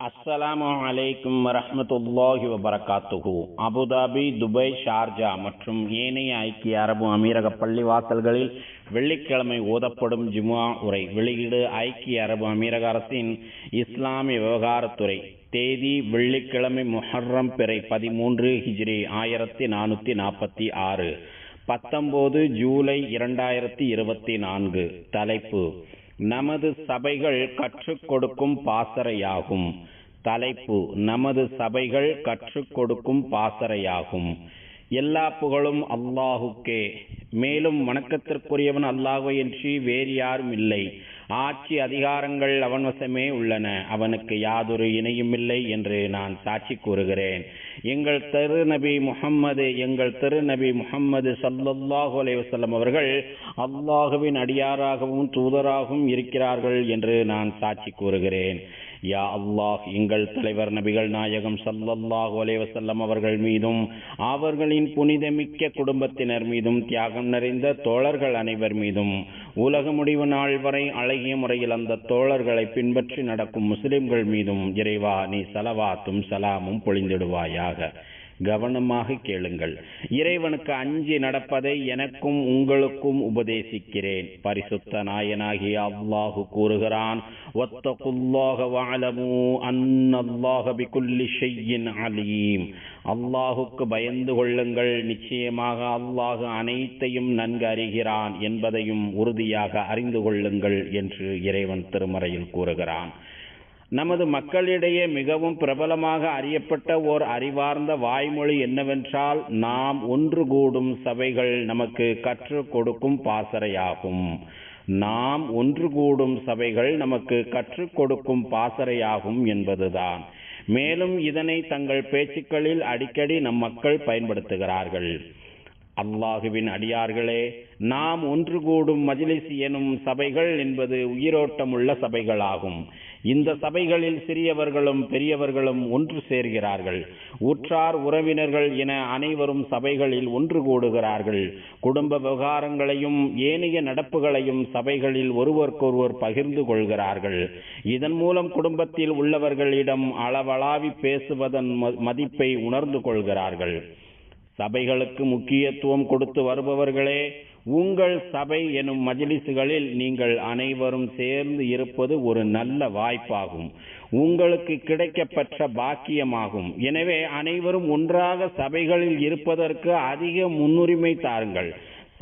அஸ்ஸலாமு அலைக்கும் வரஹ்மத்துல்லாஹி வபரகாத்துஹு. அபுதாபி, துபை, ஷார்ஜா மற்றும் ஏனைய ஐக்கிய அரபு அமீரக பள்ளிவாசல்களில் வெள்ளிக்கிழமை ஓதப்படும் ஜும்ஆ உரை. வெளியீடு ஐக்கிய அரபு அமீரக அரசின் இஸ்லாமிய விவகாரத்துறை. தேதி வெள்ளிக்கிழமை முஹர்ரம் பிறை 13 ஹிஜ்ரி 1446, 19 ஜூலை 2024. தலைப்பு: நமது சபைகள் கற்றுக் கொடுக்கும் பாசறையாகும். தலைப்பு: நமது சபைகள் கற்றுக் கொடுக்கும் பாசறையாகும். எல்லா புகழும் அல்லாஹுக்கே. மேலும் வணக்கத்திற்குரியவன் அல்லாஹ்வையன்றி வேறு யாரும் இல்லை. ஆட்சி அதிகாரங்கள் அவன் வசமே உள்ளன. அவனுக்கு யாதொரு இணையும் இல்லை என்று நான் சாட்சி கூறுகிறேன். எங்கள் திருநபி முஹம்மது ஸல்லல்லாஹு அலைஹி வஸல்லம் அவர்கள் அல்லாஹுவின் அடியாராகவும் தூதராகவும் இருக்கிறார்கள் என்று நான் சாட்சி கூறுகிறேன். யா அல்லாஹ், எங்கள் தலைவர் நபிகள் நாயகம் ஸல்லல்லாஹு அலைஹி வஸல்லம் அவர்கள் மீதும் அவர்களின் புனிதமிக்க குடும்பத்தினர் மீதும் தியாகம் நிறைந்த தோழர்கள் அனைவர் மீதும் உலக முடிவு நாள் வரை அழகிய முறையில் அந்த தோழர்களை பின்பற்றி நடக்கும் முஸ்லிம்கள் மீதும் இறைவா நீ ஸலவாத்தும் சலாமும் பொழிந்திடுவாயாக. கவனமாக கேளுங்கள். இறைவனுக்கு அஞ்சி நடப்பதை எனக்கும் உங்களுக்கும் உபதேசிக்கிறேன். பரிசுத்த நாயனாகிய அல்லாஹு கூறுகிறான், வத்தகுல்லாஹ வஅலமு அன்னல்லாஹ பிகுல்லி ஷைஇன் அலீம். அல்லாஹுக்கு பயந்து கொள்ளுங்கள், நிச்சயமாக அல்லாஹு அனைத்தையும் நன்கு அறிகிறான் என்பதையும் உறுதியாக அறிந்து கொள்ளுங்கள் என்று இறைவன் திருமறையில் கூறுகிறான். நமது மக்களிடையே மிகவும் பிரபலமாக அறியப்பட்ட ஓர் அறிவார்ந்த வாய்மொழி என்னவென்றால், நாம் ஒன்று கூடும் சபைகள் நமக்கு கற்றுக் கொடுக்கும் பாசறையாகும். நாம் ஒன்று கூடும் சபைகள் நமக்கு கற்றுக் கொடுக்கும் பாசறையாகும் என்பதுதான். மேலும் இதனை தங்கள் பேச்சுக்களில் அடிக்கடி நம் மக்கள் பயன்படுத்துகிறார்கள். அல்லாஹுவின் அடியார்களே, நாம் ஒன்று கூடும் மஜ்லிஸ் எனும் சபைகள் என்பது உயிரோட்டமுள்ள சபைகளாகும். இந்த சபைகளில் சிறியவர்களும் பெரியவர்களும் ஒன்று சேர்கிறார்கள். உற்றார் உறவினர்கள் என அனைவரும் சபைகளில் ஒன்று கூடுகிறார்கள். குடும்ப விவகாரங்களையும் ஏனைய நடப்புகளையும் சபைகளில் ஒருவருக்கொருவர் பகிர்ந்து கொள்கிறார்கள். இதன் மூலம் குடும்பத்தில் உள்ளவர்களிடம் அளவளாவி பேசுவதன் மதிப்பை உணர்ந்து கொள்கிறார்கள். சபைகளுக்கு முக்கியத்துவம் கொடுத்து வருபவர்களே, உங்கள் சபை எனும் மஜ்லிஸ்களில் நீங்கள் அனைவரும் சேர்ந்து இருப்பது ஒரு நல்ல வாய்ப்பாகும். உங்களுக்கு கிடைக்கப்பெற்ற பாக்கியமாகும். எனவே அனைவரும் ஒன்றாக சபைகளில் இருப்பதற்கு அதிக முன்னுரிமை தாருங்கள்.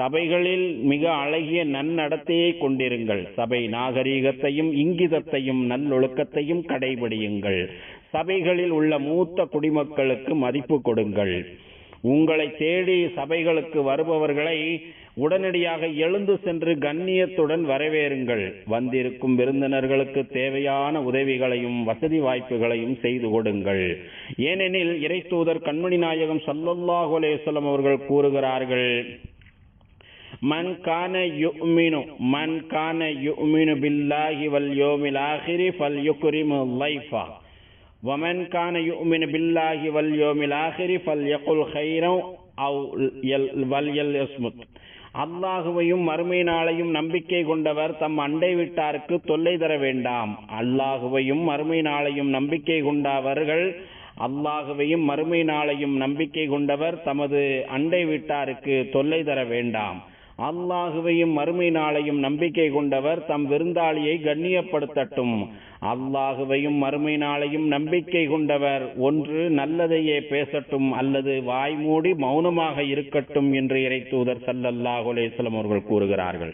சபைகளில் மிக அழகிய நன்னடத்தையை கொண்டிருங்கள். சபை நாகரீகத்தையும் இங்கிதத்தையும் நல்லொழுக்கத்தையும் கடைபிடியுங்கள். சபைகளில் உள்ள மூத்த குடிமக்களுக்கு மதிப்பு கொடுங்கள். உங்களை தேடி சபைகளுக்கு வருபவர்களை உடனடியாக எழுந்து சென்று கண்ணியத்துடன் வரவேறுங்கள். வந்திருக்கும் விருந்தினர்களுக்கு தேவையான உதவிகளையும் வசதி வாய்ப்புகளையும் செய்து கொடுங்கள். ஏனெனில் இறை தூதர் கண்மணி நாயகம் ஸல்லல்லாஹு அலைஹி வஸல்லம் அவர்கள் கூறுகிறார்கள், மன் கான யுமினு பில்லாஹி வல் யௌமில் ஆகிரி ஃபல்யுக்ரிமு லைஃபா ومن كان يؤمن بالله واليوم الآخر فليقل خيرا أو وليصمت. அல்லாஹுவையும் மறுமை நாளையும் நம்பிக்கை கொண்டவர் தம் அண்டை வீட்டாருக்கு தொல்லை தர வேண்டாம். அல்லாஹுவையும் மறுமை நாளையும் நம்பிக்கை கொண்டவர் தமது அண்டை வீட்டாருக்கு தொல்லை தர வேண்டாம். அல்லாஹுவையும் மறுமை நாளையும் நம்பிக்கை கொண்டவர் தம் விருந்தாளியை கண்ணியப்படுத்தட்டும். அல்லாஹுவையும் மறுமை நாளையும் நம்பிக்கை கொண்டவர் ஒன்று நல்லதையே பேசட்டும் அல்லது வாய்மூடி மௌனமாக இருக்கட்டும் என்று இறை தூதர் ஸல்லல்லாஹு அலைஹி வஸல்லம் அவர்கள் கூறுகிறார்கள்.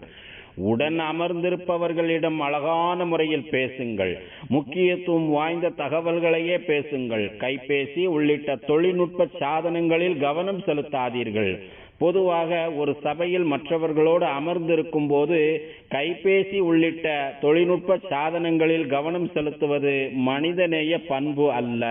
உடன் அமர்ந்திருப்பவர்களிடம் அழகான முறையில் பேசுங்கள். முக்கியத்துவம் வாய்ந்த தகவல்களையே பேசுங்கள். கைபேசி உள்ளிட்ட தொழில்நுட்ப சாதனங்களில் கவனம் செலுத்தாதீர்கள். பொதுவாக ஒரு சபையில் மற்றவர்களோடு அமர்ந்திருக்கும் போது கைபேசி உள்ளிட்ட தொழில்நுட்ப சாதனங்களில் கவனம் செலுத்துவது மனிதநேய பண்பு அல்ல.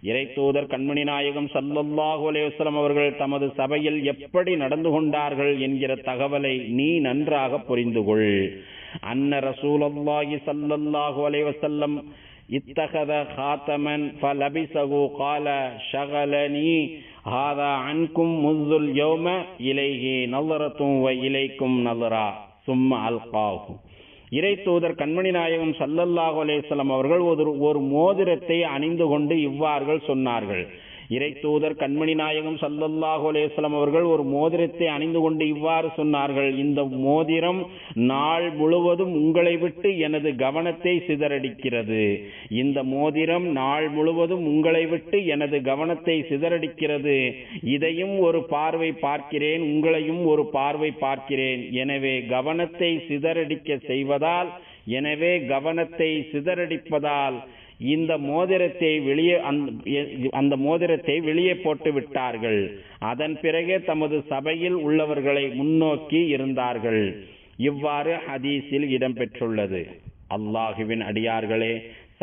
இறை தூதர் கண்மணி நாயகம் ஸல்லல்லாஹு அலைஹி வஸல்லம் அவர்கள் தமது சபையில் எப்படி நடந்து கொண்டார்கள் என்கிற தகவலை நீ நன்றாக புரிந்து கொள். அன்ன ரசூலுல்லாஹி ஸல்லல்லாஹு அலைஹி வஸல்லம் இத்தகத ஹாத்தமன் ஃபலபிஸஹு கால ஷகலனி ஹாதா அன்கும் முஸ்துல் யௌம இலைஹி நظரத்தும் வ இலைக்கும் நظரா சும்ம அல்காஹு. இறை தூதர் கண்மணி நாயகம் ஸல்லல்லாஹு அலைஹி வஸல்லம் அவர்கள் ஒரு மோதிரத்தை அணிந்து கொண்டு இவ்வாறு சொன்னார்கள். இறை தூதர் கண்மணி நாயகம் ஸல்லல்லாஹு அலைஹி வஸல்லம் அவர்கள் ஒரு மோதிரத்தை அணிந்து கொண்டு இவ்வாறு சொன்னார்கள், இந்த மோதிரம் நாள் முழுவதும் உங்களை விட்டு எனது கவனத்தை சிதறடிக்கிறது. இந்த மோதிரம் நாள் முழுவதும் உங்களை விட்டு எனது கவனத்தை சிதறடிக்கிறது. இதையும் ஒரு பார்வை பார்க்கிறேன், உங்களையும் ஒரு பார்வை பார்க்கிறேன். எனவே கவனத்தை சிதறடிப்பதால் இந்த மோதிரத்தை வெளியே போட்டு விட்டார்கள். அதன் பிறகு தமது சபையில் உள்ளவர்களை முன்னோக்கி இருந்தார்கள். இவ்வாறு ஹதீஸில் இடம்பெற்றுள்ளது. அல்லாஹுவின் அடியார்களே,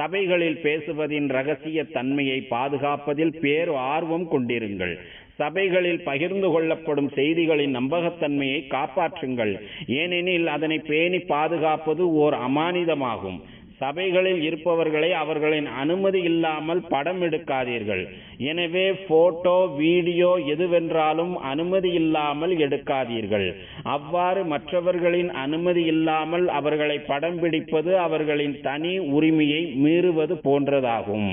சபைகளில் பேசுவதின் இரகசிய தன்மையை பாதுகாப்பதில் பேர் ஆர்வம் கொண்டிருங்கள். சபைகளில் பகிர்ந்து கொள்ளப்படும் செய்திகளின் நம்பகத்தன்மையை காப்பாற்றுங்கள். ஏனெனில் அதனை பேணி பாதுகாப்பது ஓர் அமானிதமாகும். சபைகளில் இருப்பவர்களை அவர்களின் அனுமதி இல்லாமல் படம் எடுக்காதீர்கள். எனவே போட்டோ, வீடியோ எதுவென்றாலும் அனுமதி இல்லாமல் எடுக்காதீர்கள். அவ்வாறு மற்றவர்களின் அனுமதி இல்லாமல் அவர்களை படம் பிடிப்பது அவர்களின் தனி உரிமையை மீறுவது போன்றதாகும்.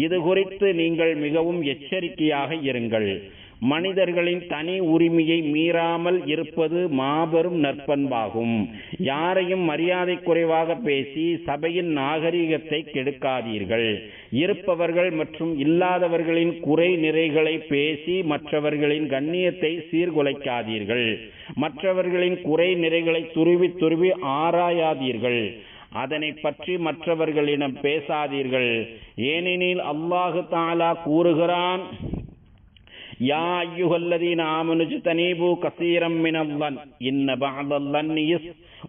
இது குறித்து நீங்கள் மிகவும் எச்சரிக்கையாக இருங்கள். மனிதர்களின் தனி உரிமையை மீறாமல் இருப்பது மாபெரும் நற்பண்பாகும். யாரையும் மரியாதை குறைவாக பேசி சபையின் நாகரிகத்தை கெடுக்காதீர்கள். இருப்பவர்கள் மற்றும் இல்லாதவர்களின் குறை நிறைகளை பேசி மற்றவர்களின் கண்ணியத்தை சீர்குலைக்காதீர்கள். மற்றவர்களின் குறை நிறைகளை துருவி ஆராயாதீர்கள். அதனை பற்றி மற்றவர்களிடம் பேசாதீர்கள். ஏனெனில் அல்லாஹு தஆலா கூறுகிறான், யா அய்யுஹல்லதீன ஆமனு ஜ்தனீபு கஸீரம் மினல்-ظن இன்ன பஅதல்-ظن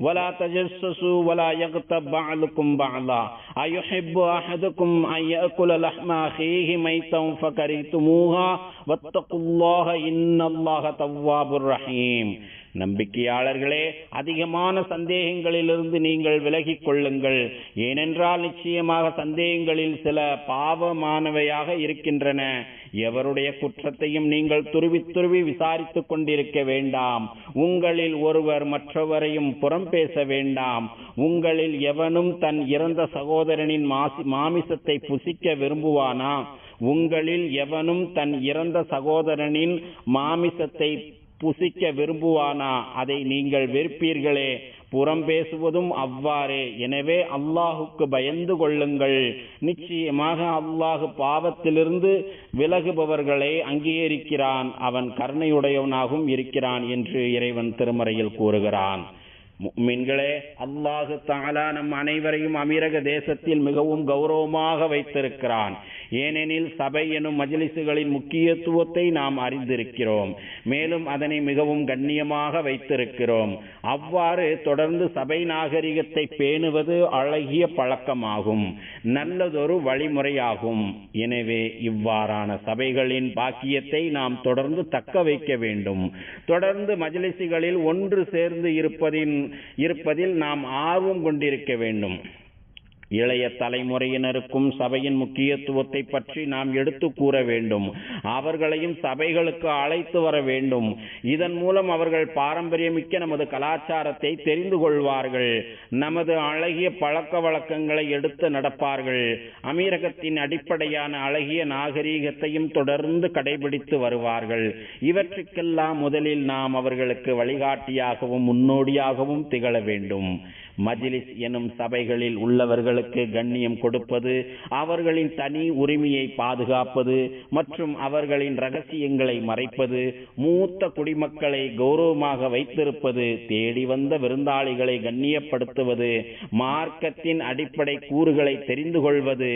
வலா தஜஸ்ஸஸு வலா யக்தப் பஅதுக்கும் பஅதா அயுஹிப்பு அஹதுக்கும் அன் யஅகுல லஹ்ம அஹீஹி மைத்தன் ஃபகரிஹ்துமூஹா வத்தகுல்லாஹ இன்னல்லாஹ தவ்வாபுர் ரஹீம். நம்பிக்கையாளர்களே, அதிகமான சந்தேகங்களிலிருந்து நீங்கள் விலகிக் கொள்ளுங்கள். ஏனென்றால் நிச்சயமாக சந்தேகங்களில் சில பாவமானவையாக இருக்கின்றன. எவருடைய குற்றத்தையும் நீங்கள் துருவி விசாரித்துக் கொண்டிருக்க வேண்டாம். உங்களில் ஒருவர் மற்றவரையும் புறம் பேச வேண்டாம். உங்களில் எவனும் தன் இறந்த சகோதரனின் மாமிசத்தை புசிக்க விரும்புவானா? உங்களில் எவனும் தன் இறந்த சகோதரனின் மாமிசத்தை புசிக்க விரும்புவானா? அதை நீங்கள் வெறுப்பீர்களே. புறம் பேசுவதும் அவ்வாறே. எனவே அல்லாஹுக்கு பயந்து கொள்ளுங்கள். நிச்சயமாக அல்லாஹ் பாவத்திலிருந்து விலகுபவர்களை அங்கீகரிக்கிறான். அவன் கருணையுடையவனாகவும் இருக்கிறான் என்று இறைவன் திருமறையில் கூறுகிறான். முஃமின்களே, அல்லாஹு தஆலா நம் அனைவரையும் அமீரக தேசத்தில் மிகவும் கௌரவமாக வைத்திருக்கிறான். ஏனெனில் சபை எனும் மஜ்லிஸுகளின் முக்கியத்துவத்தை நாம் அறிந்திருக்கிறோம். மேலும் அதனை மிகவும் கண்ணியமாக வைத்திருக்கிறோம். அவ்வாறு தொடர்ந்து சபை நாகரிகத்தை பேணுவது அழகிய பழக்கமாகும், நல்லதொரு வழிமுறையாகும். எனவே இவ்வாறான சபைகளின் பாக்கியத்தை நாம் தொடர்ந்து தக்க வைக்க வேண்டும். தொடர்ந்து மஜ்லிஸுகளில் ஒன்று சேர்ந்து இருப்பதில் நாம் ஆர்வம் கொண்டிருக்க வேண்டும். இளைய தலைமுறையினருக்கும் சபையின் முக்கியத்துவத்தை பற்றி நாம் எடுத்து கூற வேண்டும். அவர்களையும் சபைகளுக்கு அழைத்து வர வேண்டும். இதன் மூலம் அவர்கள் பாரம்பரியமிக்க நமது கலாச்சாரத்தை தெரிந்து கொள்வார்கள். நமது அழகிய பழக்க வழக்கங்களை எடுத்து நடப்பார்கள். அமீரகத்தின் அடிப்படையான அழகிய நாகரீகத்தையும் தொடர்ந்து கடைபிடித்து வருவார்கள். இவற்றுக்கெல்லாம் முதலில் நாம் அவர்களுக்கு வழிகாட்டியாகவும் முன்னோடியாகவும் திகழ வேண்டும். மஜ்லிஸ் எனும் சபைகளில் உள்ளவர்களுக்கு கண்ணியம் கொடுப்பது, அவர்களின் தனி உரிமையை பாதுகாப்பது மற்றும் அவர்களின் ரகசியங்களை மறைப்பது, மூத்த குடிமக்களை கௌரவமாக வைத்திருப்பது, தேடி வந்த விருந்தாளிகளை கண்ணியப்படுத்துவது, மார்க்கத்தின் அடிப்படை கூறுகளை தெரிந்து கொள்வது,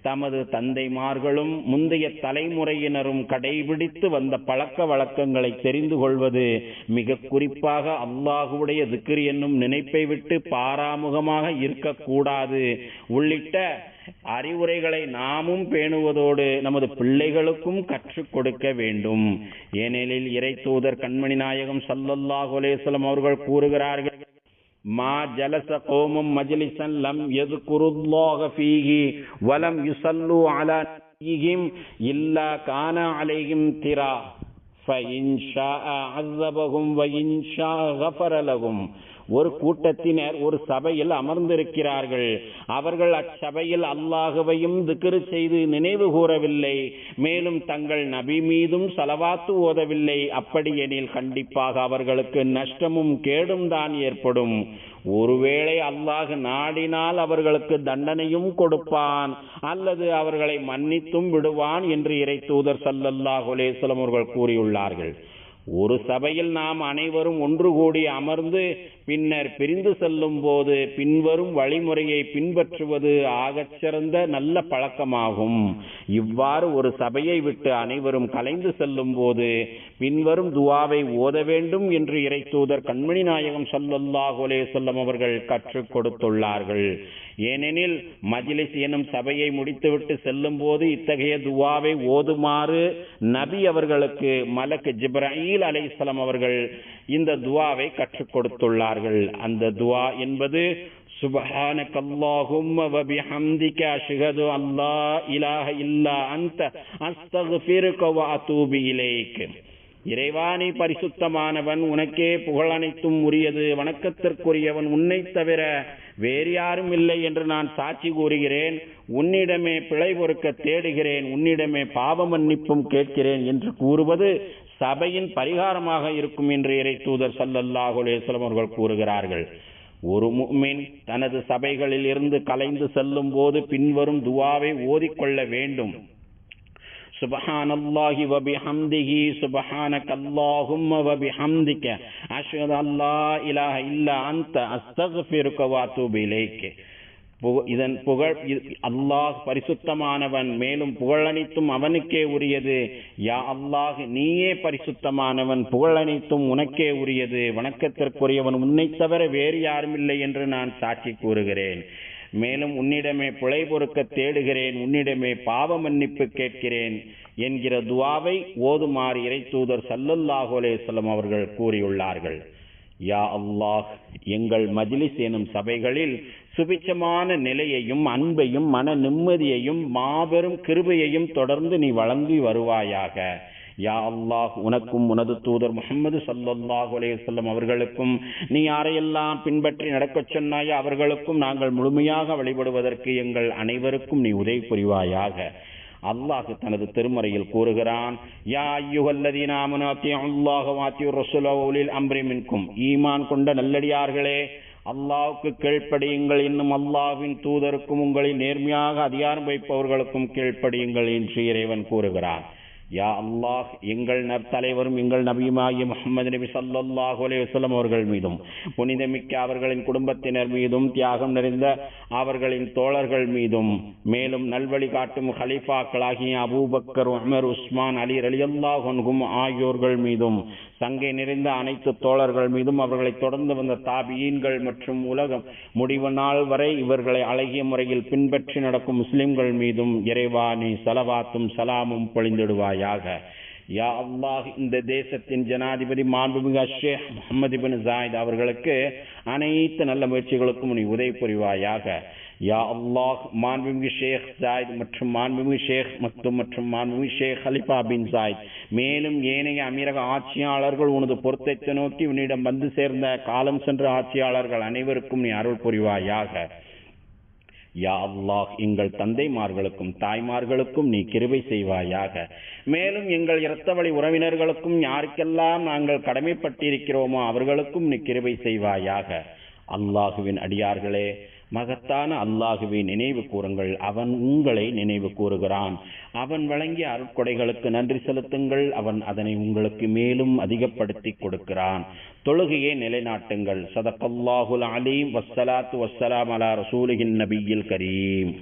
தமது தந்தைமார்களும் முந்தைய தலைமுறையினரும் கடைபிடித்து வந்த பழக்க வழக்கங்களை தெரிந்து கொள்வது, மிக குறிப்பாக அல்லாஹுடைய திக்ர் என்னும் நினைப்பை விட்டு பாராமுகமாக இருக்கக்கூடாது உள்ளிட்ட அறிவுரைகளை நாமும் பேணுவதோடு நமது பிள்ளைகளுக்கும் கற்றுக் கொடுக்க வேண்டும். ஏனெனில் இறை தூதர் கண்மணி நாயகம் ஸல்லல்லாஹு அலைஹி வஸல்லம் அவர்கள் கூறுகிறார்கள், மா ஜலஸ கௌமும் மஜ்லிஸன் லம் யذ்குருல்லாஹ ஃபீஹி வலம் யுஸல்லு அலா நபியிஹிம் இல்லா கான அலைஹிம் திரா ஃபஇன் ஷாஅ அஸபஹும் வஇன் ஷாஅ கஃபர லஹும் ஒரு கூட்டத்தினர் ஒரு சபையில் அமர்ந்திருக்கிறார்கள். அவர்கள் அச்சபையில் அல்லாஹுவையும் திக்ர் செய்து நினைவு கூறவில்லை, மேலும் தங்கள் நபி மீதும் ஸலவாத்து ஓதவில்லை. அப்படியெனில் கண்டிப்பாக அவர்களுக்கு நஷ்டமும் கேடும் தான் ஏற்படும். ஒருவேளை அல்லாஹ் நாடினால் அவர்களுக்கு தண்டனையும் கொடுப்பான், அல்லது அவர்களை மன்னித்தும் விடுவான் என்று இறை தூதர் ஸல்லல்லாஹு அலைஹி வஸல்லம் அவர்கள் கூறியுள்ளார்கள். ஒரு சபையில் நாம் அனைவரும் ஒன்று கூடி அமர்ந்து பின்னர் பிரிந்து செல்லும் போது பின்வரும் வழிமுறையை பின்பற்றுவது ஆகச்சிறந்த நல்ல பழக்கமாகும். இவ்வாறு ஒரு சபையை விட்டு அனைவரும் கலைந்து செல்லும் போது பின்வரும் துஆவை ஓத வேண்டும் என்று இறை தூதர் கண்மணி நாயகம் ஸல்லல்லாஹு அலைஹி வஸல்லம் அவர்கள் கற்றுக் கொடுத்துள்ளார்கள். ஏனெனில் மஜ்லிஸ் எனும் சபையை முடித்துவிட்டு செல்லும் போது இத்தகைய துஆவை ஓதுமாறு நபி அவர்களுக்கு மலக் ஜிப்ராயில் அலைஹிஸ்ஸலாம் அவர்கள் இந்த துஆவை கற்றுக் கொடுத்துள்ளார்கள். அந்த துஆ என்பது சுப்ஹானக்கல்லாஹும்ம வ பிஹம்திக அஷ்ஹது அல்லா இலாஹ இல்லா அன்த அஸ்தக்ஃபிருக வ அதூபு இலைக். இறைவானி பரிசுத்தமானவன், உனக்கே புகழனைத்தும் உரியது, வணக்கத்திற்குரியவன் உன்னை தவிர வேறு யாரும் இல்லை என்று நான் சாட்சி கூறுகிறேன். உன்னிடமே பிழை பொறுக்க தேடுகிறேன், உன்னிடமே பாவ மன்னிப்பும் கேட்கிறேன் என்று கூறுவது சபையின் பரிகாரமாக இருக்கும் என்று இறை தூதர் ஸல்லல்லாஹு அலைஹி வஸல்லம் அவர்கள் கூறுகிறார்கள். ஒரு முஃமின் தனது சபைகளில் இருந்து கலைந்து செல்லும் போது பின்வரும் துஆவை ஓதிக்கொள்ள வேண்டும். சுப்ஹானல்லாஹி வ பிஹம்திஹி சுப்ஹானக்கல்லாஹும்ம வ பிஹம்திக அஷ்ஹது அல்லா இலாஹ இல்லா அன்த அஸ்தக்ஃபிருக வ அதூபு இலைக். இதன் புகழ் அல்லாஹ் பரிசுத்தமானவன், மேலும் புகழனைத்தும் அவனுக்கே உரியது. யா அல்லாஹ், நீயே பரிசுத்தமானவன், புகழனைத்தும் உனக்கே உரியது, வணக்கத்திற்குரியவன் உன்னை தவிர வேறு யாரும் இல்லை என்று நான் சாட்சி கூறுகிறேன். மேலும் உன்னிடமே பிழை பொறுக்க தேடுகிறேன், உன்னிடமே பாவ மன்னிப்பு கேட்கிறேன் என்கிற துஆவை ஓதுமாறு இறை தூதர் ஸல்லல்லாஹு அலைஹி வஸல்லம் அவர்கள் கூறியுள்ளார்கள். யா அல்லாஹ், எங்கள் மஜ்லிஸ் எனும் சபைகளில் சுபிட்சமான நிலையையும் அன்பையும் மன நிம்மதியையும் மாபெரும் கிருபையையும் தொடர்ந்து நீ வழங்கி வருவாயாக. யா அல்லாஹ், உனக்கும் உனது தூதர் முஹம்மது ஸல்லல்லாஹு அலைஹி வஸல்லம் அவர்களுக்கும் நீ யாரையெல்லாம் பின்பற்றி நடக்கச் சொன்னாயோ அவர்களுக்கும் நாங்கள் முழுமையாக வழிபடுவதற்கு எங்கள் அனைவருக்கும் நீ உதவி புரிவாயாக. அல்லாஹ் தனது திருமறையில் கூறுகிறான், யா அய்யுஹல்லதீன ஆமனூ அத்தீஉல்லாஹ வ அத்தீஉர் ரசூல வ உலில் அம்ரி மின்கும். ஈமான் கொண்ட நல்லடியார்களே, அல்லாஹ்வுக்கு கீழ்ப்படியுங்கள், இன்னும் அல்லாஹ்வின் தூதருக்கும் உங்களில் நேர்மையாக அதிகாரம் வைப்பவர்களுக்கும் கீழ்ப்படியுங்கள் என்று இறைவன் கூறுகிறான். யா அல்லாஹ், எங்கள் தலைவரும் எங்கள் நபியுமாகிய முஹம்மது நபி ஸல்லல்லாஹு அலைஹி வஸல்லம் அவர்கள் மீதும் புனிதமிக்க அவர்களின் குடும்பத்தினர் மீதும் தியாகம் நிறைந்த அவர்களின் தோழர்கள் மீதும் மேலும் நல்வழி காட்டும் ஹலீஃபாக்களாகிய அபூபக்கர், உமர், உஸ்மான், அலி ரலியல்லாஹு அன்ஹும் ஆகியோர்கள் மீதும் சங்கை நிறைந்த அனைத்து தோழர்கள் மீதும் அவர்களை தொடர்ந்து வந்த தாபியீன்கள் மற்றும் உலகம் முடிவு நாள் வரை இவர்களை அழகிய முறையில் பின்பற்றி நடக்கும் முஸ்லிம்கள் மீதும் இறைவா நீ ஸலவாத்தும் சலாமும் பொழிந்திடுவாயாக. யா அல்லாஹ், இந்த தேசத்தின் ஜனாதிபதி மாண்புமிகு ஷேக் முஹம்மது இப்னு ஜாயித் அவர்களுக்கு அனைத்து நல்ல முயற்சிகளுக்கும் நீ உதவி புரிவாயாக. யா அல்லாஹ், மாண்புமிகு ஷேக் ஜாயித் மற்றும் மாண்புமிகு ஷேக் மக்தும் மற்றும் மாண்புமிகு ஷேக் ஹலிஃபா பின் ஜாயித் மேலும் ஏனைய அமீரக ஆட்சியாளர்கள் உனது பொருத்தத்தை நோக்கி உன்னிடம் வந்து சேர்ந்த காலம் சென்ற ஆட்சியாளர்கள் அனைவருக்கும் நீ அருள் புரிவாயாக. யா அல்லாஹ், எங்கள் தந்தைமார்களுக்கும் தாய்மார்களுக்கும் நீ கிருபை செய்வாயாக. மேலும் எங்கள் இரத்த வழி உறவினர்களுக்கும் யாருக்கெல்லாம் நாங்கள் கடமைப்பட்டிருக்கிறோமோ அவர்களுக்கும் நீ கிருபை செய்வாயாக. அல்லாஹுவின் அடியார்களே, மகத்தான அல்லாஹுவை நினைவு கூறுங்கள், அவன் உங்களை நினைவு கூறுகிறான். அவன் வழங்கிய அருட்கொடைகளுக்கு நன்றி செலுத்துங்கள், அவன் அதனை உங்களுக்கு மேலும் அதிகப்படுத்தி கொடுக்கிறான். தொழுகையை நிலைநாட்டுங்கள். ஸதகல்லாஹுல் அலீம். வஸ்ஸலாத்து வஸ்ஸலாம் அலா ரசூலிஹின் நபியில் கரீம்.